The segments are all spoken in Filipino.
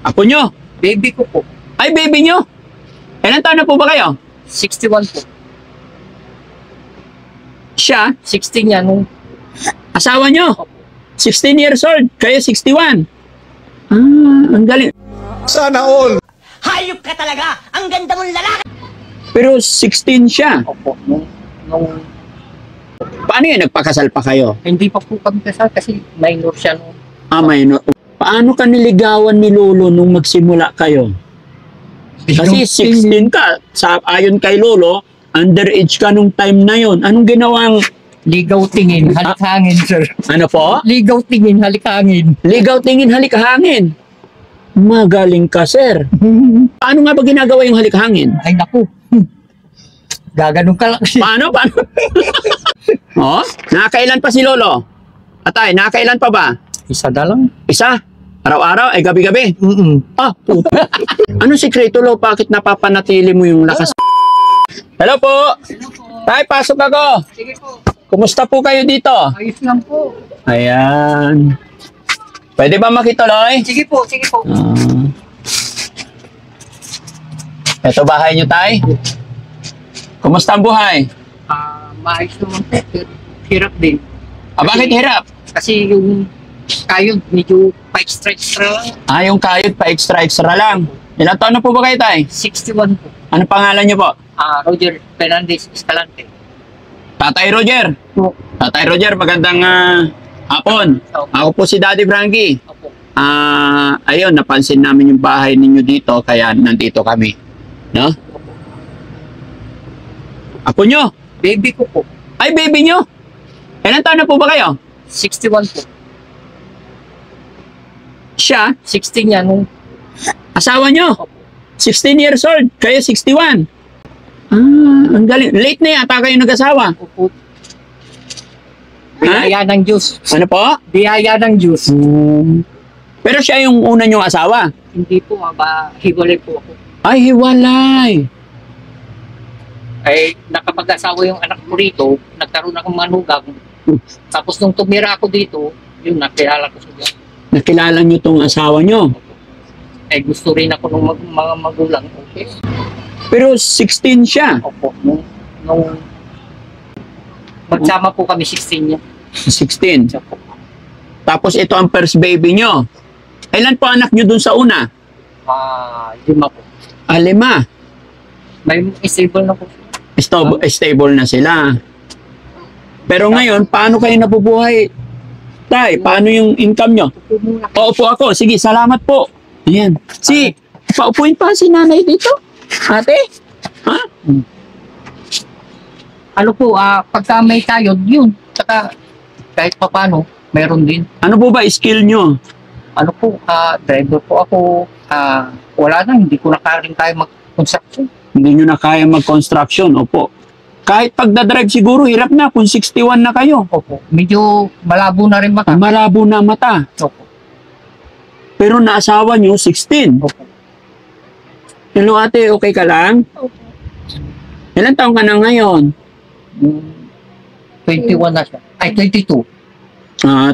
Apo nyo? Baby ko po. Ay, baby nyo? Ilan taon na po ba kayo? 61 po. Siya? 16 yan nung Asawa nyo? 16 years old. Kayo 61. Ang galing. Sana all. Hayop ka talaga! Ang ganda mong lalaki! Pero 16 siya. opo. Nung Paano yan? Nagpakasal pa kayo? hindi pa po kami kasal kasi minor siya nung Minor. Paano ka niligawan ni Lolo nung magsimula kayo? Kasi 16 ka. Ayon kay Lolo, underage ka nung time na yon. Anong ginawang... ligaw tingin, halik-hangin, sir. Ano po? Ligaw tingin, halik-hangin. Ligaw tingin, halik hangin. Magaling ka, sir. Paano nga ba ginagawa yung halik hangin? Ay, naku. Gaganong ka lang. Paano? Oh, nakailan pa si Lolo? Atay, nakailan pa ba? Isa na lang. Isa? Araw-araw? Ay, gabi-gabi? Puta. Anong sikreto, Lo? Bakit napapanatili mo yung lakas? Hello po. Tay, pasok ako. Sige po. Kumusta po kayo dito? Ayos lang po. Ayan. Pwede ba makituloy? Sige po, sige po. Ito bahay nyo, Tay? Kumusta ang buhay? Maayos naman po. Pero hirap din. Bakit hirap? Kasi yung kayod, medyo pa-extra lang. Yung kayod pa extra lang. Ilang taon na po ba kayo, Tay? 61 po. Ano pangalan nyo po? Roger Fernandez Escalante. Tatay Roger. Po. Tatay Roger, magandang hapon. Ako po si Daddy Frankie. Opo. Ayun, napansin namin yung bahay ninyo dito, kaya nandito kami. No? Apo nyo? Baby ko po. Ay, baby nyo? Ilan taon na po ba kayo? 61 po. Siya? 16 yan nung Asawa nyo? 16 years old. Kayo 61. Ang galing. Late na yata kayo nag-asawa. po. Biyaya ng Diyos. Ano po? Biyaya ng Diyos. Pero siya yung una nyong asawa? Hindi po, hiwalay po ako. Ay, hiwalay. Ay, nakapag-asawa yung anak ko rito, nagkaroon akong manugang. Tapos nung tumira ako dito, yun, nakilala ko siya. Nakilala nyo tong asawa nyo? Ay, gusto rin ako ng mga magulang. Okay. Pero 16 siya. Opo, nung magsama po kami 16 niya. 16. Siya po. Tapos ito ang first baby nyo. Ilan po anak nyo dun sa una? 5 po. 5. May stable na po. Stable na sila. Pero ngayon, paano kayo nabubuhay? Tay, paano yung income nyo? Paupo ako. Sige, salamat po. Ayan. Paupuin pa si nanay dito. Ate? Ha? Ano po, pagka may kayod, yun. Saka, kahit pa paano, meron din. Ano po ba skill nyo? Ano po, driver po ako. Wala na, hindi ko na rin tayo mag-construction. Hindi nyo na kaya mag-construction. Opo. Kahit pagdadrive siguro, hirap na kung 61 na kayo. Opo. Medyo malabo na rin mata. Malabo na mata. Opo. Pero naasawa nyo, 16. Opo. Hello ate, okay ka lang? Opo. Ilan taong ka na ngayon? 21 na siya. Ay, 22.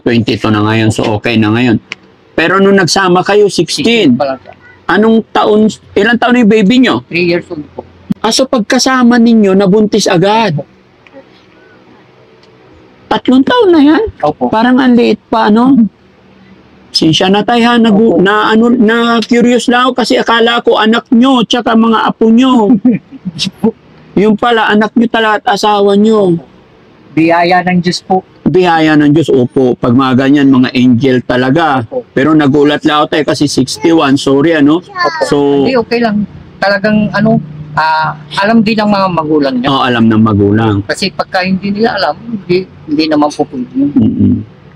22 na ngayon, so okay na ngayon. Pero nung nagsama kayo, 16. pa lang siya. Anong taon, ilang taon na yung baby nyo? 3 years old po. So pagkasama ninyo, nabuntis agad. 3 taon na yan? Opo. Parang ang liit pa, ano? Sinsya na tayo ha, na curious lang ako kasi akala ko anak nyo, tsaka mga apo nyo. Yung pala, anak nyo talaga at asawa nyo. Biyaya ng Diyos po. Biyaya ng Diyos, opo. Pag mga ganyan, mga angel talaga. Pero nagulat lang ako tayo kasi 61, sorry ano. So, Hindi, okay lang. Talagang alam din ng mga magulang niya. alam ng magulang. Kasi pagka hindi nila alam, hindi naman po pwede.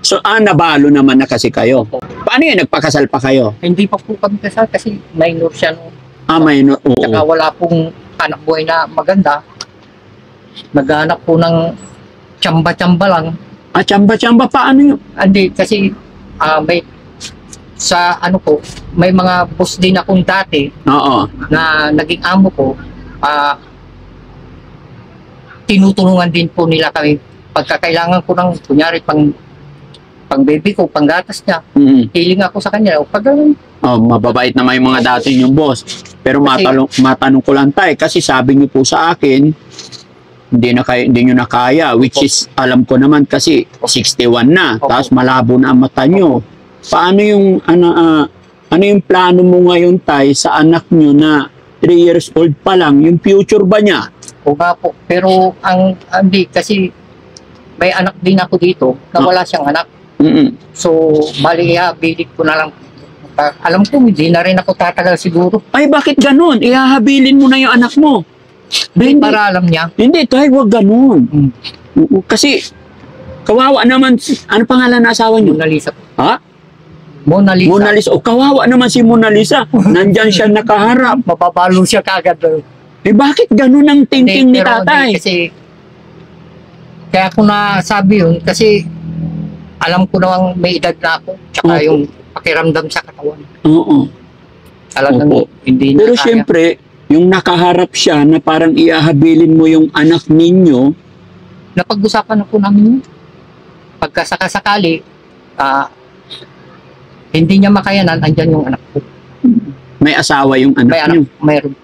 So, nabalo naman na kasi kayo. Paano yun? Nagpakasal pa kayo? Hindi pa po kami kasal kasi minor siya nung Minor, oo. saka wala pong anak buhay na maganda. Naghanap po ng tsamba-tsamba lang. Tsamba-tsamba, paano yun? Hindi, kasi may sa ano po, may mga boss din akong dati Oo. na naging amo ko, tinutulungan din po nila kami pagkakailangan ko ng kunyari pang pang baby ko, pang gatas niya. Mm. Hiling ako sa kanya. O pag ganun, Oh, mababait naman yung mga dati yung boss. Pero matanong ko lang tayo, kasi sabi niyo po sa akin, hindi nyo na kaya, which is, alam ko naman kasi 61 na, Opo. tapos malabo na ang mata nyo. Paano yung, ano yung plano mo ngayon tay sa anak nyo na 3 years old pa lang, yung future ba niya? o nga po. Pero hindi, kasi may anak din ako dito na wala siyang anak. Mm-mm. So, bali, bilit ko na lang. Alam ko, hindi na rin ako tatagal siguro. Ay, bakit ganun? Ihahabilin mo na yung anak mo. Hindi, Para alam niya. hindi tay, wag ganun. Mm. Oo, kasi, kawawa naman, ano pangalan na asawa niyo? Mona Lisa. Ha? Mona Lisa. Mona Lisa. O, kawawa naman si Mona Lisa. Nandyan siya nakaharap. Mapapalo siya kagad. Eh, bakit ganun ang thinking ni Pero tatay? hindi, kasi, kaya ako nasabi yun, kasi alam ko namang may edad na ako, tsaka Opo. yung pakiramdam sa katawan. Oo. Talagang Opo. hindi na Pero kaya. syempre, yung nakaharap siya na parang iahabilin mo yung anak ninyo, Napag-usapan na po namin yun. Pagkasakasakali, hindi niya makayanan, andyan yung anak ko. may asawa yung May anak nyo. anak, mayroon.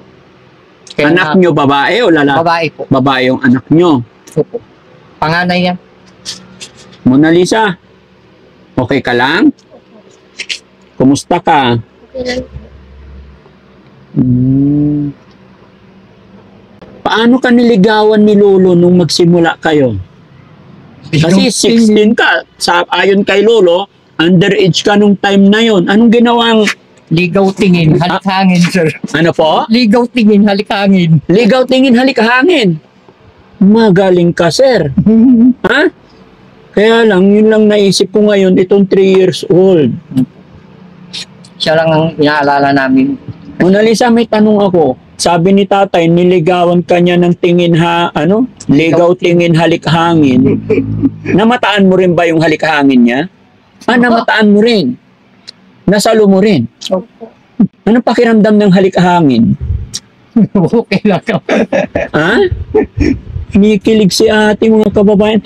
Kaya Anak nyo babae o lalaki? babae po. Babae yung anak nyo. Opo. Panganay yan. Mona Lisa, okay ka lang? Kumusta ka? Hmm. Paano ka niligawan ni Lolo nung magsimula kayo? Kasi 16 ka. Ayon kay Lolo, underage ka nung time na yon. Anong ginawang, Ligaw tingin, halik-hangin, sir. ano po? Ligaw tingin, halik-hangin. Ligaw tingin, halik hangin. Magaling ka, sir. Ha? Kaya lang, yun lang naisip ko ngayon, itong 3 years old. Siya lang ang inaalala namin. Mona Lisa, may tanong ako. Sabi ni tatay, niligawan ka niya ng tingin ligaw tingin halik hangin. Namataan mo rin ba yung halik hangin niya? Namataan mo rin. Nasalo mo rin. Opo. Anong pakiramdam ng halik hangin? Okay lang. Ha? Kinikilig si ate, mga kababayan.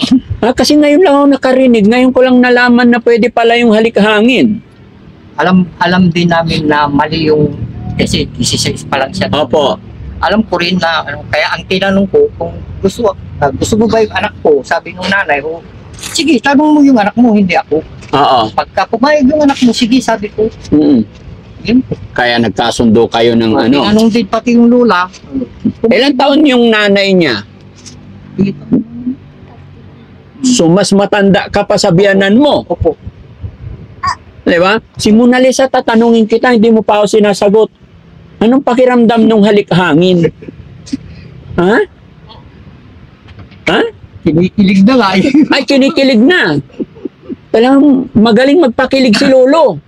Kasi ngayon lang ako nakarinig. Ngayon ko lang nalaman na pwede pala yung halik hangin. Alam din namin na mali yung, kasi 16 pa lang siya. Opo. Alam ko rin na, kaya ang tinanong ko, kung gusto mo ba yung anak ko? Sabi nung nanay, sige, tanong mo yung anak mo, hindi ako. Oo. Pagka pumayag yung anak mo, sige, sabi ko. Mm. Yun. Kaya nagkasundo kayo ng ano. Tinanong din pati yung lola. Ilan taon yung nanay niya? So, mas matanda ka pa sa biyanan mo. Opo. Di ba? Si Mona Lisa, tatanungin kita, hindi mo pa ako sinasagot. Anong pakiramdam ng halik hangin? Ha? Ha? Kinikilig na nga. Ay, kinikilig na. Talagang magaling magpakilig si Lolo.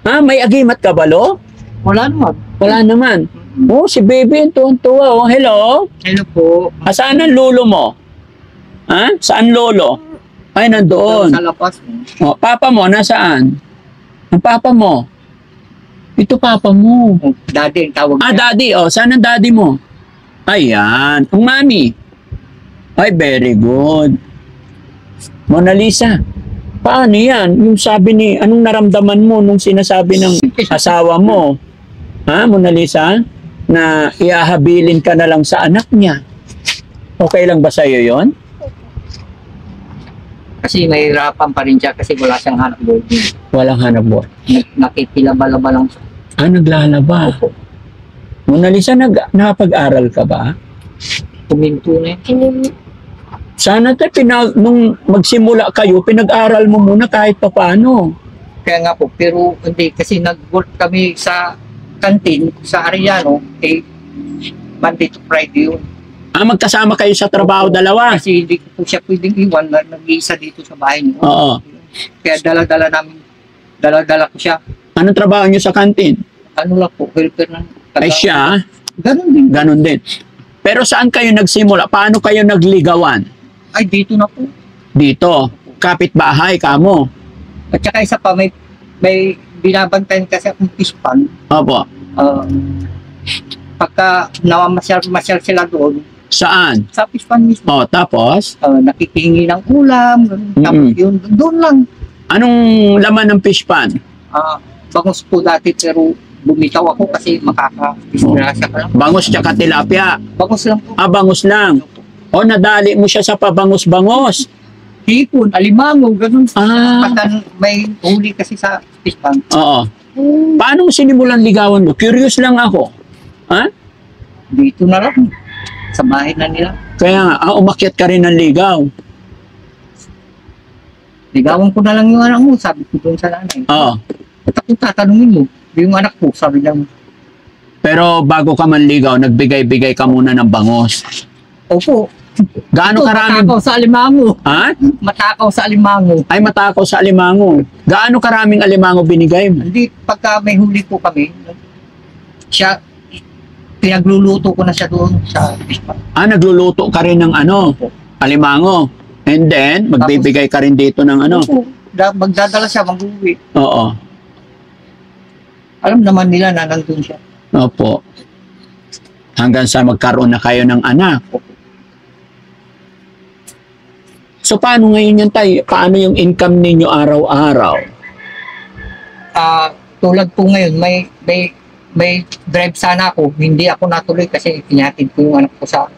Ha? May agimat ka ba, Lo? Wala naman. Wala naman. Oh, si baby, tuwan-tuwa. Oh, hello? Hello po. Saan ang lolo mo? Ha? Saan lolo? Ay, nandoon. Sa lapas. Oh, papa mo, nasaan? Ang papa mo? Ito papa mo. Daddy ang tawag niya. Daddy. Oh, saan ang daddy mo? Ayan. Ang mami. Ay, very good. Mona Lisa, paano yan? Yung sabi ni, anong naramdaman mo nung sinasabi ng asawa mo? Ha, Mona Lisa? Na iahabilin ka na lang sa anak niya. Okay lang ba sa'yo yon? Kasi mahirapan pa rin siya kasi wala siyang hanap buhay. Walang hanap buhay. Nakikilaba-laba lang siya. Naglalaba. Opo. Mona Lisa, nakapag-aral ka ba? Kuminto na yun. Sana nung magsimula kayo, pinag-aral mo muna kahit papaano. Kaya nga po, pero hindi kasi nag-work kami sa kantin sa Arellano, Monday to Friday yun. Magkasama kayo sa trabaho dalawa? Kasi hindi ko po siya pwedeng iwan na nag-iisa dito sa bahay niyo. Oo. Kaya dala-dala ko siya. Anong trabaho niyo sa kantin? Ano lang po, helper ng Ay siya, Ganon din. ganun din. Pero saan kayo nagsimula? Paano kayo nagligawan? Ay, dito na po. Dito, kapitbahay kamo. At saka isa pa, may binabantayan kasi akong pispan. Opo. Pagka nawamasyal sila doon, Saan? sa pispan mismo, Tapos? nakikingi ng ulam, ganun. Tapos yun, doon lang. Anong laman ng fish pan? Bangus po dati pero bumitaw ako kasi makaka-disgrasya ka lang. Bangus tsaka tilapia. Bangus lang po. Bangus lang. O, nadali mo siya sa pabangus-bangus. Hipon, alimango, ganun. Ah. Pagka may huli kasi sa fish pan. Oo. Paano mo sinimulan ligawan mo? Curious lang ako. Ha? Dito na lang. Sa bahay na nila. Kaya nga, umakyat ka rin ng ligaw. Ligawan ko na lang yung anak mo, sabi ko doon sa nanay. Oo. At ako tatanungin mo, yung anak ko, sabi lang, Pero bago ka manligaw, nagbigay-bigay ka muna ng bangos. opo. Gaano Ito, karaming... matakaw sa alimango. Ha? Matakaw sa alimango. Ay, matakaw sa alimango. Gaano karaming alimango binigay mo? Hindi, pagka may huli po kami, siya, pinagluluto ko na siya doon sa fish pan. Ah, nagluluto ka rin ng ano, alimango. And then, magbibigay ka rin dito ng ano. Opo. Magdadala siya, mag-uwi. Oo. Alam naman nila na nandun siya. Opo. Hanggang sa magkaroon na kayo ng anak. So, paano ngayon yan, tay? Paano yung income ninyo araw-araw? Tulad po ngayon, may drive sana ako. Hindi ako natuloy kasi pinatid ko yung anak ko sa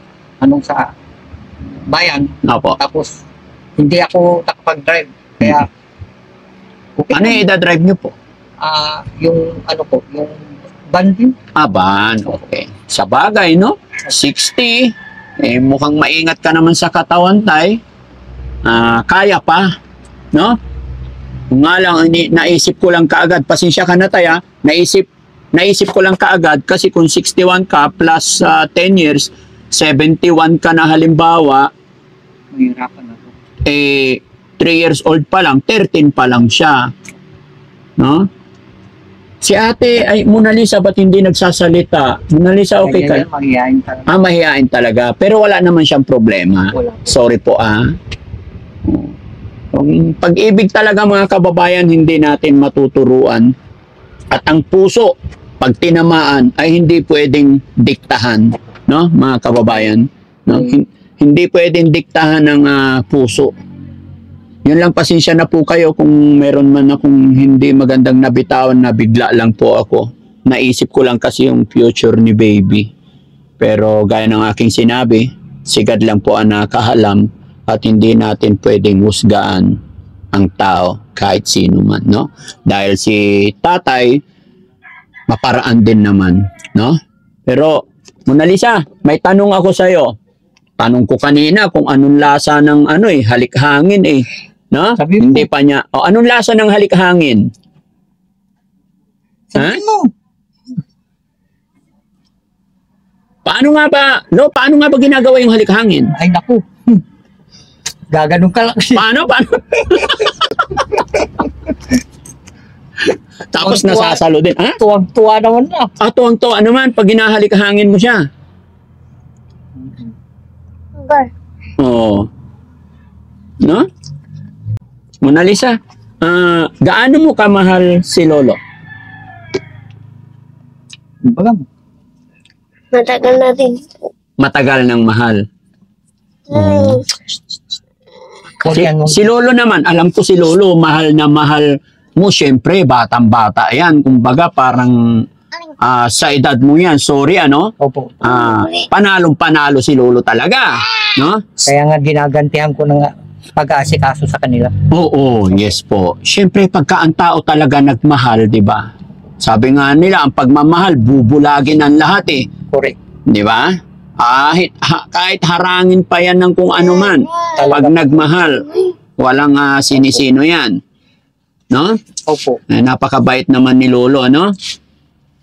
bayan. Opo. Tapos, hindi ako nakapag-drive. Kaya, okay. Ano yung idadrive nyo po? Yung yung van din. Aban, okay. Sa bagay, no? 60. Eh, mukhang maingat ka naman sa katawan, tay. Kaya pa, no? Kung nga lang, naisip ko lang kaagad, pasensya ka na tay, ha? Naisip ko lang kaagad kasi kung 61 ka plus 10 years, 71 ka na halimbawa, Mahirapan na to. 3 years old pa lang, 13 pa lang siya. No? Si ate, ay, Mona Lisa, ba't hindi nagsasalita? Mona Lisa, okay ka? Mahihayin talaga. Mahihain talaga. Pero wala naman siyang problema. Wala. Sorry po, Ang pag-ibig talaga, mga kababayan, hindi natin matuturuan. At ang puso, pag tinamaan, ay hindi pwedeng diktahan. No, mga kababayan? No? Hindi pwedeng diktahan ng puso. Yun lang, pasensya na po kayo kung meron man akong hindi magandang nabitawan na bigla lang po ako. Naisip ko lang kasi yung future ni baby. Pero gaya ng aking sinabi, sigad lang po ang nakahalam at hindi natin pwedeng husgaan ang tao kahit sino man, no? Dahil si tatay, maparaan din naman, no? Pero, Mona Lisa, may tanong ako sa'yo. Tanong ko kanina kung anong lasa ng halikhangin eh. No? Sabi mo. Hindi pa niya. O, anong lasa ng halikhangin? Sabihin mo. Paano nga ba ginagawa yung halikhangin? Ay, naku. Gaganon ka lang. Paano? Tapos Tuwang-tuwa. nasasalo din. Ha? Tuwang-tuwa naman na. Tuwang-tuwa naman pag ginahalikhangin mo siya. Oo. No? Mona Lisa, gaano mo kamahal si Lolo? Baga mo. Matagal na din. Matagal ng mahal. Si Lolo naman, alam ko si Lolo, mahal na mahal mo. Siyempre, batang-bata yan. Kumbaga, parang sa edad mo yan. Sorry, Opo. Panalong-panalo si Lolo talaga. No? Kaya nga ginagantihan ko ng pag-aasikaso sa kanila. Oo, yes po. Siyempre, pagka ang tao talaga nagmahal, di ba? Sabi nga nila, ang pagmamahal, bubulagin ang lahat eh. Correct. Di ba? Kahit harangin pa yan ng kung ano man. Pag nagmahal, walang sinisino yan. No? Opo. Napakabait naman ni Lolo, ano?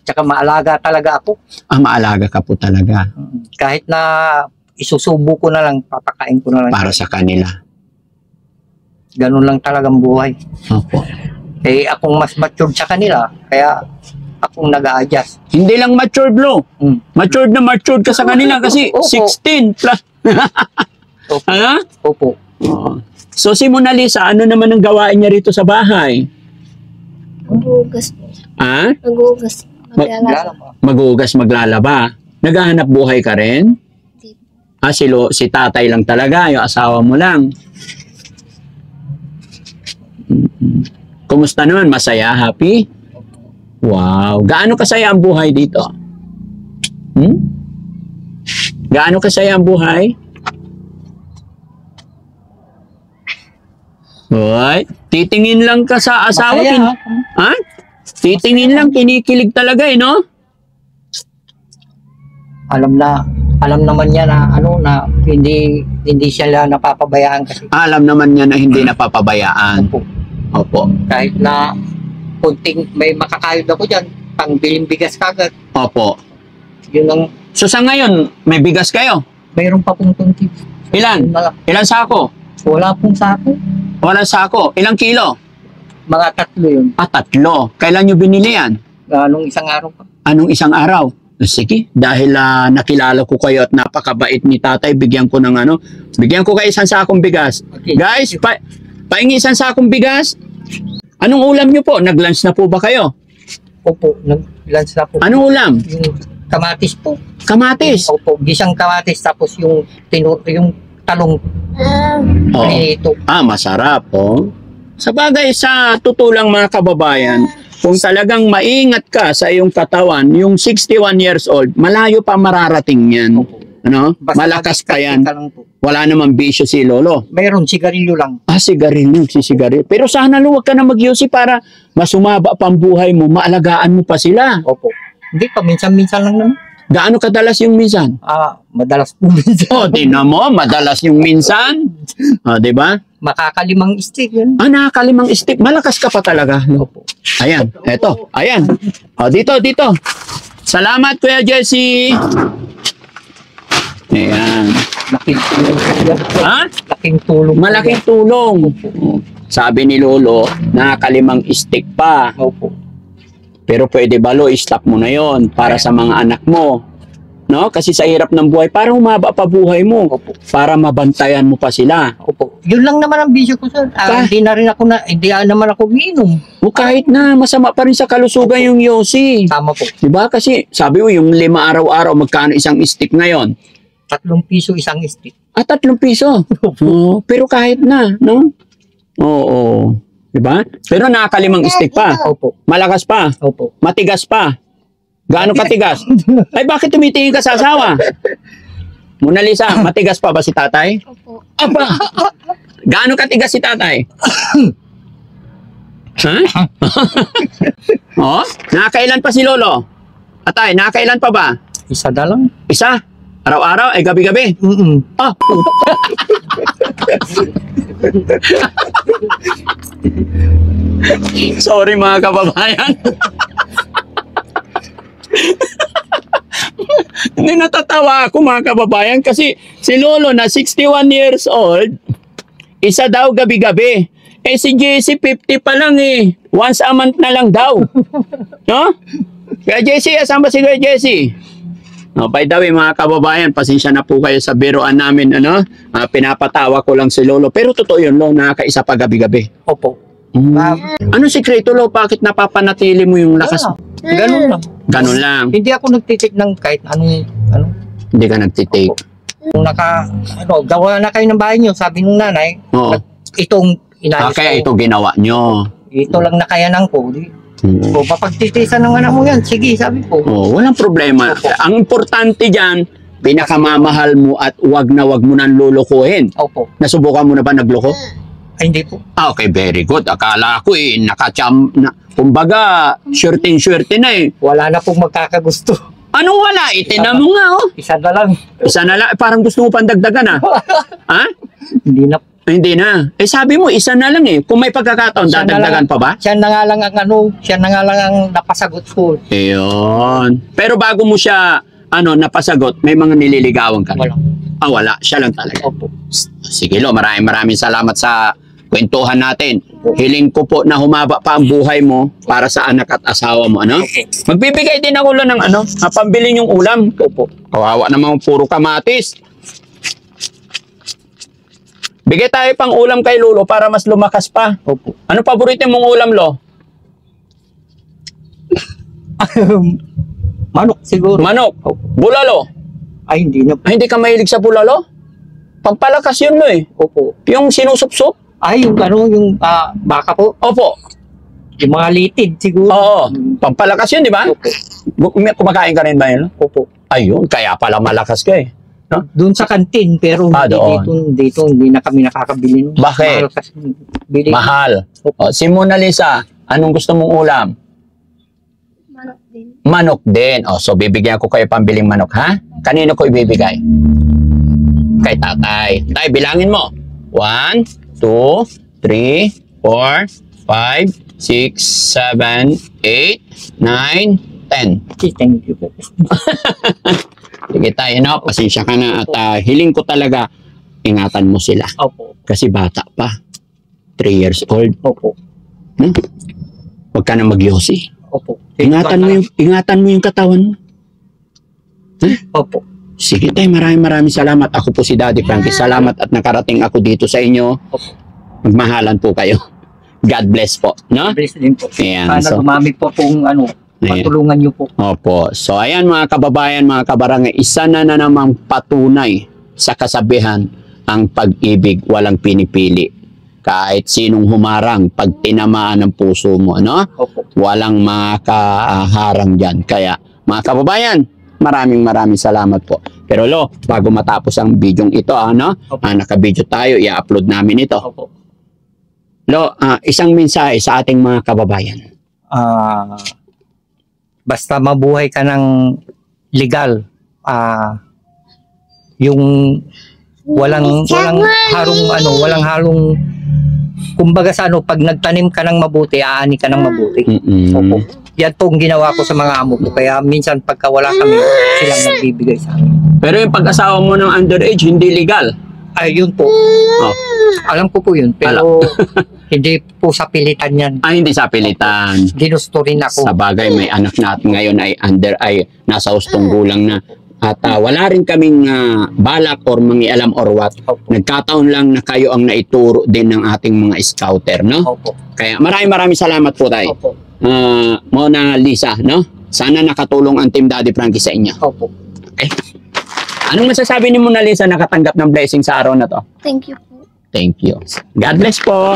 Tsaka maalaga talaga ako. Maalaga ka po talaga Kahit na isusubo ko na lang, papakain ko na lang. para sa kanila. Ganun lang talagang buhay. Opo. Eh, akong mas matured sa kanila, kaya akong nag-a-adjust. Hindi lang matured, Lo. Matured na matured ka sa kanila kasi Opo. 16 plus. Opo. Ha? Opo. Oo. So si Mona Lisa, ano naman ang gawain niya rito sa bahay? Nagugas po. Nagugas. Maglalaba. Lalaba. Maghugas, maglalaba. Naghahanap buhay ka rin? Si tatay lang talaga, yung asawa mo lang. Kumusta naman? Masaya? Happy? Wow. Gaano kasaya ang buhay dito? Gaano kasaya ang buhay? Hoy, titingin lang ka sa asawa. Masaya, Ha? Titingin lang, kinikilig talaga eh, no? Alam naman niya na na hindi siya napapabayaan kasi Alam naman niya na hindi napapabayaan. po, Opo. kahit na kunting may makakayod ako diyan, pangbiling bigas kagad. Opo. Yun ang So sa ngayon, may bigas kayo? mayroon pa pong kunti. Ilan? Ilan sako? Wala pong sako. Walang sako. Ilang kilo? Mga 3 yun. 3. Kailan nyo binili yan? Nung isang araw pa. Anong isang araw? Sige, dahil nakilala ko kayo at napakabait ni tatay, bigyan ko kayo isang sakong bigas. Okay. Guys, paingi isang sakong bigas. Anong ulam nyo po? Nag-lunch na po ba kayo? Opo, nag-lunch na po. Anong ulam? Yung kamatis po. Kamatis. Opo, gisang kamatis tapos yung talong Oo. ito. Masarap, oh. Sa bagay, sa tutulang mga kababayan, kung talagang maingat ka sa iyong katawan, yung 61 years old, malayo pa mararating yan. Opo. Ano? Basta Malakas pa yan. ka lang po. Wala namang bisyo si Lolo. Mayroon, sigarilyo lang. Sigarilyo, sisigarilyo. Pero sana huwag ka na mag-yosi para masumaba pa ang buhay mo, maalagaan mo pa sila. Opo. Hindi pa, minsan-minsan lang naman. Gaano kadalas yung minsan? Madalas po minsan. Tingnan mo, madalas yung minsan. Di ba? Makakalimang stick yun. Nakakalimang stick. Malakas ka pa talaga. Opo. Ayan, eto. Ayan. Dito. Salamat, Kuya Jesse. Ayan. Laking tulong. Ha? Laking tulong. Malaking tulong. Sabi ni Lolo, nakakalimang stick pa. Opo. Pero pwede ba, Lo, i-stop mo na yon para sa mga anak mo. No? Kasi sa hirap ng buhay, para humaba pa buhay mo. Opo. Para mabantayan mo pa sila. Opo. Yun lang naman ang bisyo ko, sir. Hindi naman ako umiinom. O kahit na, masama pa rin sa kalusugan yung yosi. Tama po. Diba? Kasi sabi mo, yung 5 araw-araw, magkano isang stick ngayon? 3 piso isang stick. 3 piso. Pero kahit na, no? Oo. Diba? Pero nakakalimang stick pa. Opo. Malakas pa. Opo. Matigas pa. Gaano katigas? Ay, bakit tumitingin ka sa asawa? Mona Lisa, matigas pa ba si tatay? Opo. Aba! Gaano katigas si tatay? Ha? Nakakailan pa si Lolo? Atay, nakakailan pa ba? Isa na lang. Isa? Araw-araw? Ay, gabi-gabi? Sorry mga kababayan. Hindi, natatawa ako mga kababayan kasi si Lolo na 61 years old, isa daw gabi-gabi. Si JC 50 pa lang eh. Once a month na lang daw. No? Kaya JC, asan ba si Kuya JC? By the way, mga kababayan, pasensya na po kayo sa biruan namin, pinapatawa ko lang si Lolo. Pero totoo yun, Lo, nakakaisa pa gabi-gabi. Opo. Anong sikreto, Lo? Bakit napapanatili mo yung lakas? Ganun lang. Ganun lang. Hindi ako nagtitik ng kahit anong Hindi ka nagtitake. Nung gawa na kayo ng bahay nyo, sabi nung nanay, Oo. itong inayos Kaya ko. ito ginawa nyo. Ito lang nakayanan ko. O, mapagtitisan ng anak mo yan. Sige, sabi ko. Walang problema. Ang importante dyan, pinakamamahal mo at wag mo nang lulukuhin. Opo. Nasubukan mo na ba nagloko? Ay, hindi po. Okay, very good. Akala ko kumbaga, swerte na eh. Wala na pong magkakagusto. Anong wala? Itinan mo nga, oh. Isa na lang. Isa na lang. Parang gusto mo pang dagdagan, ha? Hindi na. Hindi na. Sabi mo, isa na lang eh. Kung may pagkakataon, Siya na dadagdagan lang. pa ba? Siya na nga lang ang napasagot ko. Ayun. Pero bago mo siya, napasagot, may mga nililigawan ka. Wala. Wala. Siya lang talaga. Opo. Sige, Lo. Maraming salamat sa kwentuhan natin. Hiling ko po na humaba pa ang buhay mo para sa anak at asawa mo, Okay. Magbibigay din ako, Lo, ng pambili yung ulam. Opo. Kawawa naman puro kamatis. Bigay tayo pang ulam kay Lolo para mas lumakas pa. Opo. Ano paborito mong ulam, Lo? Manok siguro. Manok. Opo. Bulalo. Ay, hindi na. Ay, hindi ka mahilig sa bulalo? Pampalakas yun, Lo, eh. Opo. Yung sinusup-sup. Ay, yung ano, yung baka po, Opo. yung mga litid siguro. Oo. Pampalakas yun, di ba? Opo. Kumakain ka rin ba yun? Opo. Ayun, kaya pala malakas ka eh. Doon sa kantin, pero hindi doon. dito, hindi na kami nakakabili. nun. Bakit? Mahal kasi. Bili. Mahal. Opo. Si Mona Lisa, anong gusto mong ulam? Manok din. Manok din. So bibigyan ko kayo pambiling manok, ha? Kanino ko ibibigay? Kay tatay. Tay, bilangin mo. 1, 2, 3, 4, 5, 6, 7, 8, 9, 10. Thank you po. Sige tayo, no? Pasensya ka na at hiling ko talaga ingatan mo sila. Opo. Kasi bata pa. 3 years old. Opo. Huwag ka na magyosi. Opo. Ingatan mo yung katawan mo. Opo. Sige tayo, maraming salamat. Ako po si Daddy Frankie. Salamat at nakarating ako dito sa inyo. Magmahalan po kayo. God bless po, no? Bless din po. Ayan, Sana so- dumami po kung ano, Ayan. matulungan niyo po. Opo. So, ayan mga kababayan, mga kabarangay, isa na namang patunay sa kasabihan ang pag-ibig walang pinipili. Kahit sinong humarang, pag tinamaan ng puso mo, no? Opo. Walang makaharang dyan. Kaya, mga kababayan, maraming salamat po. Pero lo, bago matapos ang video ito, ano? Opo. Naka-video tayo, i-upload namin ito. Opo. Lo, isang mensahe sa ating mga kababayan. Basta mabuhay ka ng legal. Yung walang walang halong kumbaga sa ano, pag nagtanim ka ng mabuti, aani ka ng mabuti. Opo. Yan po ang ginawa ko sa mga amo ko. Kaya minsan pagka wala kami, silang nagbibigay sa amin. Pero yung pag-asawa mo ng underage, hindi legal. Ay, yun po. Oh. Alam ko po yun. Pero hindi po sa pilitan yan. Hindi sa pilitan. Ginusto rin ako. Sa bagay, may anak natin ngayon ay nasa hustong gulang na. At wala rin kaming balak or mangialam or what. Opo. Nagkataon lang na kayo ang naituro din ng ating mga scouter, no? Opo. Kaya maraming salamat po tayo. Opo. Mona Lisa, no? Sana nakatulong ang Team Daddy Frankie sa inyo. Opo. Okay? Anong masasabi ni Mona Lisa nakatanggap ng blessing sa araw na to? Thank you po. Thank you. God bless po.